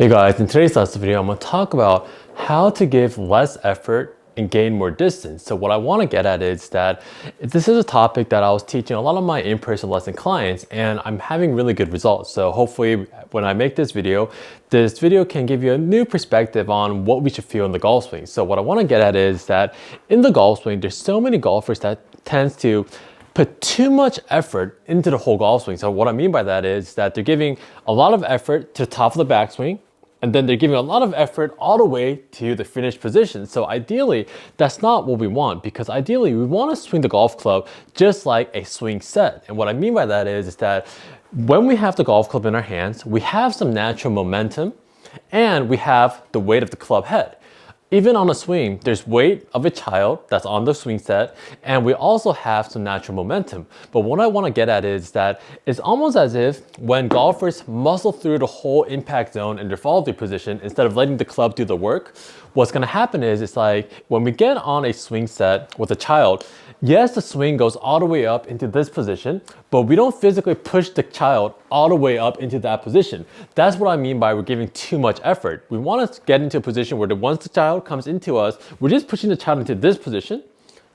Hey guys, in today's lesson video, I'm going to talk about how to give less effort and gain more distance. So what I want to get at is that this is a topic that I was teaching a lot of my in-person lesson clients and I'm having really good results. So hopefully when I make this video can give you a new perspective on what we should feel in the golf swing. So what I want to get at is that in the golf swing, there's so many golfers that tends to put too much effort into the whole golf swing. So what I mean by that is that they're giving a lot of effort to the top of the backswing, and then they're giving a lot of effort all the way to the finished position. So ideally, that's not what we want, because ideally we want to swing the golf club just like a swing set. And what I mean by that is that when we have the golf club in our hands, we have some natural momentum and we have the weight of the club head. Even on a swing, there's weight of a child that's on the swing set, and we also have some natural momentum. But what I want to get at is that it's almost as if when golfers muscle through the whole impact zone in their follow-through position, instead of letting the club do the work, what's going to happen is it's like when we get on a swing set with a child, yes, the swing goes all the way up into this position, but we don't physically push the child all the way up into that position. That's what I mean by we're giving too much effort. We want to get into a position where once the child comes into us, we're just pushing the child into this position.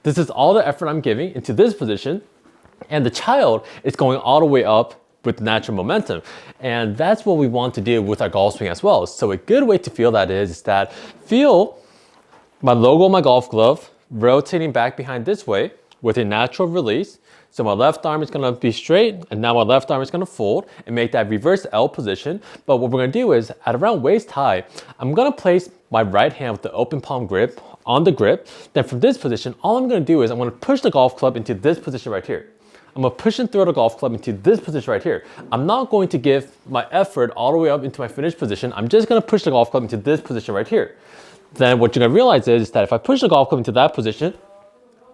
This is all the effort I'm giving into this position, and the child is going all the way up with natural momentum. And that's what we want to do with our golf swing as well. So a good way to feel that is that feel my logo on my golf glove rotating back behind this way with a natural release. So my left arm is going to be straight, and now my left arm is going to fold and make that reverse L position. But what we're going to do is at around waist high, I'm going to place my right hand with the open palm grip on the grip. Then from this position, all I'm going to do is I'm going to push the golf club into this position right here. I'm going to push and throw the golf club into this position right here. I'm not going to give my effort all the way up into my finished position. I'm just going to push the golf club into this position right here. Then what you're going to realize is that if I push the golf club into that position,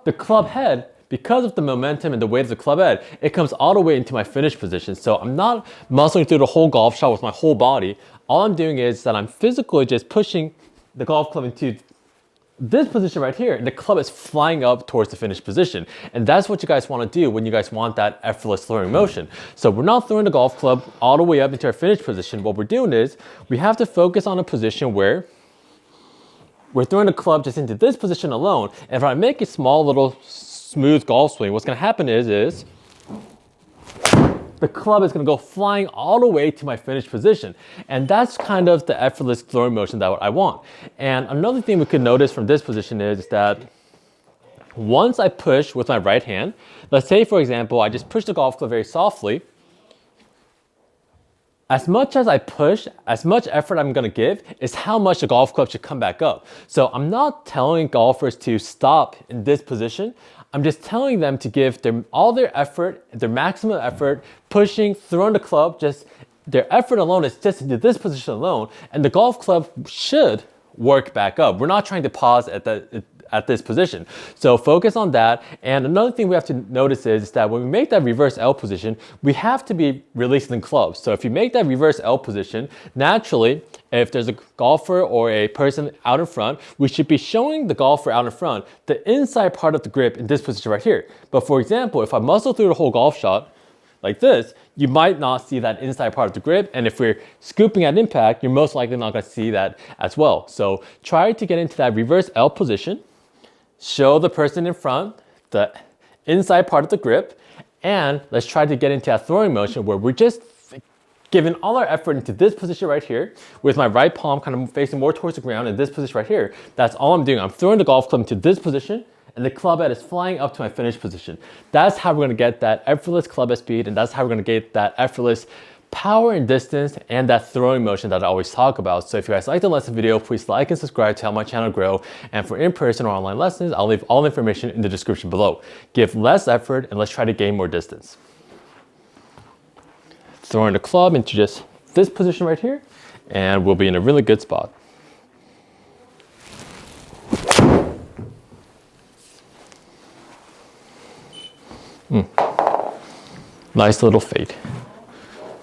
the club head, because of the momentum and the weight of the club head, it comes all the way into my finished position. So I'm not muscling through the whole golf shot with my whole body. All I'm doing is that I'm physically just pushing the golf club into this position right here, and the club is flying up towards the finished position. And that's what you guys want to do when you guys want that effortless throwing motion. So we're not throwing the golf club all the way up into our finished position. What we're doing is we have to focus on a position where we're throwing the club just into this position alone. And if I make a small little smooth golf swing, what's going to happen is the club is going to go flying all the way to my finished position. And that's kind of the effortless throwing motion that I want. And another thing we could notice from this position is that once I push with my right hand, let's say for example, I just push the golf club very softly. As much as I push, as much effort I'm going to give is how much the golf club should come back up. So I'm not telling golfers to stop in this position. I'm just telling them to give all their effort, their maximum effort, pushing, throwing the club, just their effort alone is just into this position alone, and the golf club should work back up. We're not trying to pause at this position. So focus on that. And another thing we have to notice is that when we make that reverse L position, we have to be releasing the club. So if you make that reverse L position, naturally, if there's a golfer or a person out in front, we should be showing the golfer out in front the inside part of the grip in this position right here. But for example, if I muscle through the whole golf shot like this, you might not see that inside part of the grip. And if we're scooping at impact, you're most likely not going to see that as well. So try to get into that reverse L position. Show the person in front the inside part of the grip, and let's try to get into a throwing motion where we're just giving all our effort into this position right here with my right palm kind of facing more towards the ground in this position right here. That's all I'm doing. I'm throwing the golf club into this position, and the club head is flying up to my finished position. That's how we're going to get that effortless club head speed, and that's how we're going to get that effortless power and distance and that throwing motion that I always talk about. So if you guys like the lesson video, please like and subscribe to help my channel grow. And for in-person or online lessons, I'll leave all the information in the description below. Give less effort and let's try to gain more distance. Throwing the club into just this position right here, and we'll be in a really good spot. Nice little fade.